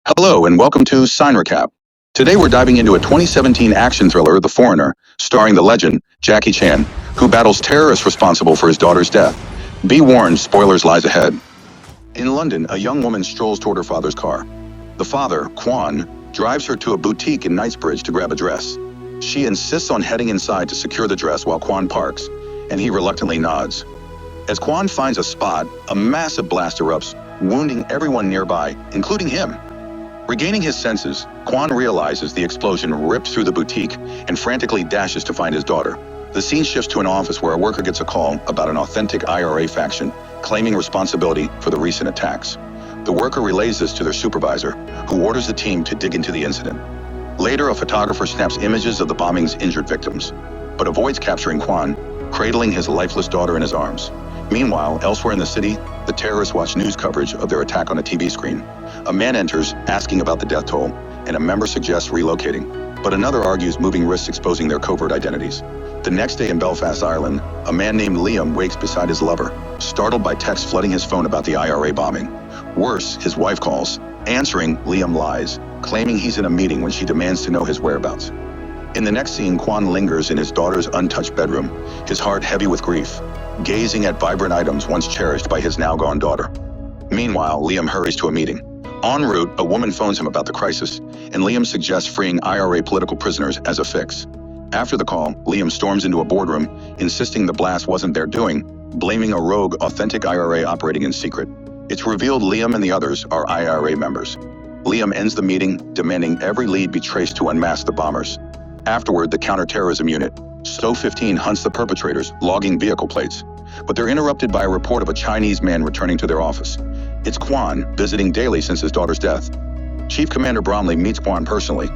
Hello and welcome to Cinerecap. Today we're diving into a 2017 action thriller, The Foreigner, starring the legend, Jackie Chan, who battles terrorists responsible for his daughter's death. Be warned, spoilers lies ahead. In London, a young woman strolls toward her father's car. The father, Quan, drives her to a boutique in Knightsbridge to grab a dress. She insists on heading inside to secure the dress while Quan parks, and he reluctantly nods. As Quan finds a spot, a massive blast erupts, wounding everyone nearby, including him. Regaining his senses, Quan realizes the explosion ripped through the boutique and frantically dashes to find his daughter. The scene shifts to an office where a worker gets a call about an authentic IRA faction claiming responsibility for the recent attacks. The worker relays this to their supervisor, who orders the team to dig into the incident. Later, a photographer snaps images of the bombing's injured victims, but avoids capturing Quan, cradling his lifeless daughter in his arms. Meanwhile, elsewhere in the city, the terrorists watch news coverage of their attack on a TV screen. A man enters, asking about the death toll, and a member suggests relocating, but another argues moving risks exposing their covert identities. The next day in Belfast, Ireland, a man named Liam wakes beside his lover, startled by texts flooding his phone about the IRA bombing. Worse, his wife calls. Answering, Liam lies, claiming he's in a meeting when she demands to know his whereabouts. In the next scene, Quan lingers in his daughter's untouched bedroom, his heart heavy with grief, gazing at vibrant items once cherished by his now-gone daughter. Meanwhile, Liam hurries to a meeting. En route, a woman phones him about the crisis, and Liam suggests freeing IRA political prisoners as a fix. After the call, Liam storms into a boardroom, insisting the blast wasn't their doing, blaming a rogue authentic IRA operating in secret. It's revealed Liam and the others are IRA members. Liam ends the meeting, demanding every lead be traced to unmask the bombers. Afterward, the counterterrorism unit, SO-15, hunts the perpetrators, logging vehicle plates. But they're interrupted by a report of a Chinese man returning to their office. It's Quan, visiting daily since his daughter's death. Chief Commander Bromley meets Quan personally.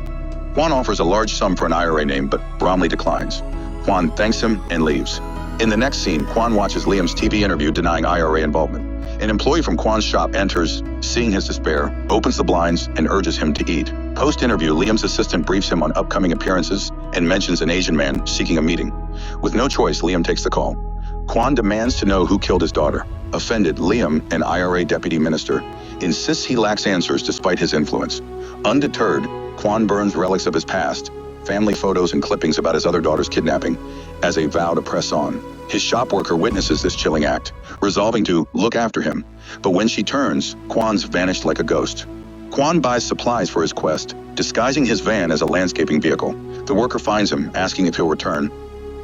Quan offers a large sum for an IRA name, but Bromley declines. Quan thanks him and leaves. In the next scene, Quan watches Liam's TV interview denying IRA involvement. An employee from Quan's shop enters, seeing his despair, opens the blinds, and urges him to eat. Post-interview, Liam's assistant briefs him on upcoming appearances and mentions an Asian man seeking a meeting. With no choice, Liam takes the call. Quan demands to know who killed his daughter. Offended, Liam, an IRA deputy minister, insists he lacks answers despite his influence. Undeterred, Quan burns relics of his past, family photos and clippings about his other daughter's kidnapping, as a vow to press on. His shop worker witnesses this chilling act, resolving to look after him. But when she turns, Quan's vanished like a ghost. Quan buys supplies for his quest, disguising his van as a landscaping vehicle. The worker finds him, asking if he'll return.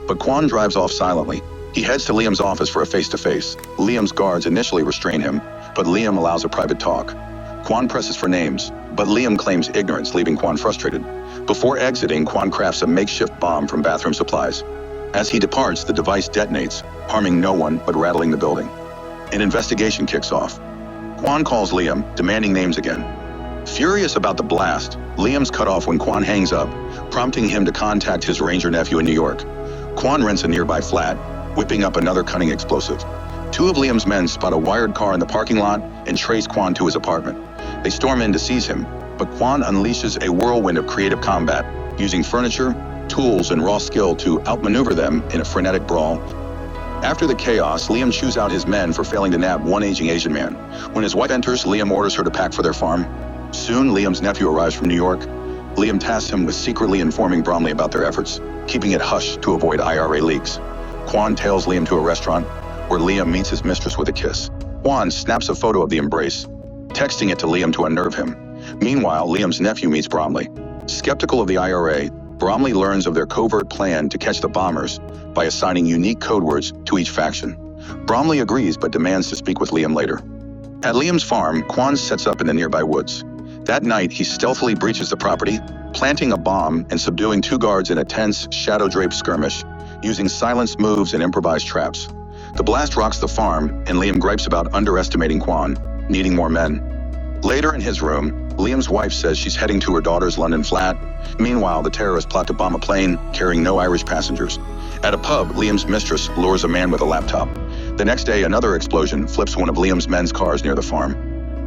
But Quan drives off silently. He heads to Liam's office for a face-to-face. Liam's guards initially restrain him, but Liam allows a private talk. Quan presses for names, but Liam claims ignorance, leaving Quan frustrated. Before exiting, Quan crafts a makeshift bomb from bathroom supplies. As he departs, the device detonates, harming no one but rattling the building. An investigation kicks off. Quan calls Liam, demanding names again. Furious about the blast, Liam's cut off when Quan hangs up, prompting him to contact his ranger nephew in New York. Quan rents a nearby flat, whipping up another cunning explosive. Two of Liam's men spot a wired car in the parking lot and trace Quan to his apartment. They storm in to seize him, but Quan unleashes a whirlwind of creative combat, using furniture, tools, and raw skill to outmaneuver them in a frenetic brawl. After the chaos, Liam chews out his men for failing to nab one aging Asian man. When his wife enters, Liam orders her to pack for their farm. Soon, Liam's nephew arrives from New York. Liam tasks him with secretly informing Bromley about their efforts, keeping it hush to avoid IRA leaks. Quan tails Liam to a restaurant, where Liam meets his mistress with a kiss. Quan snaps a photo of the embrace, texting it to Liam to unnerve him. Meanwhile, Liam's nephew meets Bromley. Skeptical of the IRA, Bromley learns of their covert plan to catch the bombers by assigning unique code words to each faction. Bromley agrees but demands to speak with Liam later. At Liam's farm, Quan sets up in the nearby woods. That night, he stealthily breaches the property, planting a bomb and subduing two guards in a tense, shadow-draped skirmish, using silenced moves and improvised traps. The blast rocks the farm, and Liam gripes about underestimating Quan, needing more men. Later in his room, Liam's wife says she's heading to her daughter's London flat. Meanwhile, the terrorists plot to bomb a plane carrying no Irish passengers. At a pub, Liam's mistress lures a man with a laptop. The next day, another explosion flips one of Liam's men's cars near the farm.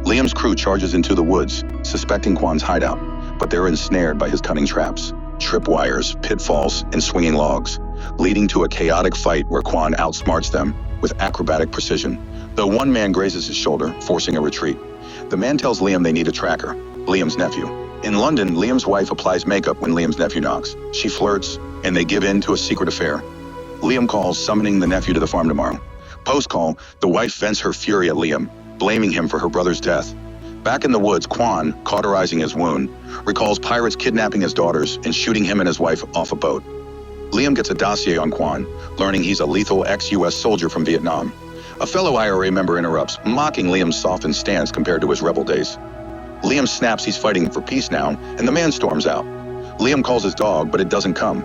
Liam's crew charges into the woods, suspecting Quan's hideout, but they're ensnared by his cunning traps, tripwires, pitfalls, and swinging logs, leading to a chaotic fight where Quan outsmarts them with acrobatic precision, though one man grazes his shoulder, forcing a retreat. The man tells Liam they need a tracker, Liam's nephew. In London, Liam's wife applies makeup when Liam's nephew knocks. She flirts, and they give in to a secret affair. Liam calls, summoning the nephew to the farm tomorrow. Post-call, the wife vents her fury at Liam, blaming him for her brother's death. Back in the woods, Quan, cauterizing his wound, recalls pirates kidnapping his daughters and shooting him and his wife off a boat. Liam gets a dossier on Quan, learning he's a lethal ex-US soldier from Vietnam. A fellow IRA member interrupts, mocking Liam's softened stance compared to his rebel days. Liam snaps he's fighting for peace now, and the man storms out. Liam calls his dog, but it doesn't come.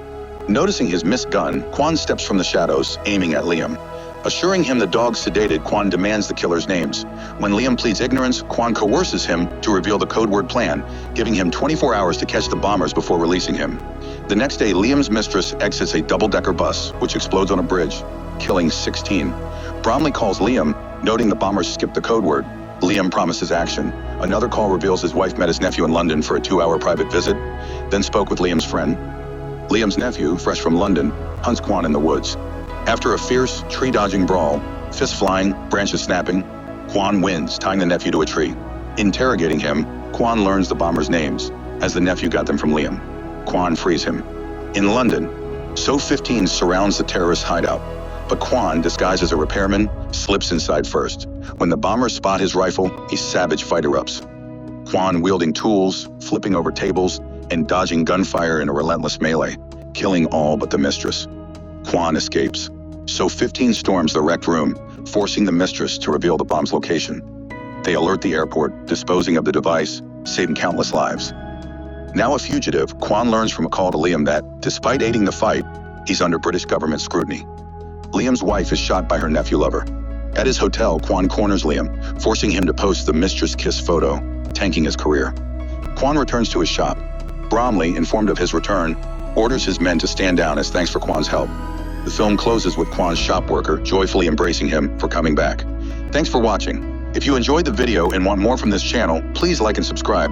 Noticing his missed gun, Quan steps from the shadows, aiming at Liam. Assuring him the dog's sedated, Quan demands the killer's names. When Liam pleads ignorance, Quan coerces him to reveal the code word plan, giving him 24 hours to catch the bombers before releasing him. The next day, Liam's mistress exits a double-decker bus, which explodes on a bridge, killing 16. Bromley calls Liam, noting the bombers skipped the code word. Liam promises action. Another call reveals his wife met his nephew in London for a 2-hour private visit, then spoke with Liam's friend. Liam's nephew, fresh from London, hunts Quan in the woods. After a fierce, tree-dodging brawl, fists flying, branches snapping, Quan wins, tying the nephew to a tree. Interrogating him, Quan learns the bombers' names, as the nephew got them from Liam. Quan frees him. In London, So-15 surrounds the terrorist hideout, but Quan, disguised as a repairman, slips inside first. When the bombers spot his rifle, a savage fight erupts. Quan wielding tools, flipping over tables, and dodging gunfire in a relentless melee, killing all but the mistress. Quan escapes. So-15 storms the wrecked room, forcing the mistress to reveal the bomb's location. They alert the airport, disposing of the device, saving countless lives. Now a fugitive, Quan learns from a call to Liam that, despite aiding the fight, he's under British government scrutiny. Liam's wife is shot by her nephew lover. At his hotel, Quan corners Liam, forcing him to post the mistress kiss photo, tanking his career. Quan returns to his shop. Bromley, informed of his return, orders his men to stand down as thanks for Quan's help. The film closes with Quan's shop worker joyfully embracing him for coming back. Thanks for watching. If you enjoyed the video and want more from this channel, please like and subscribe.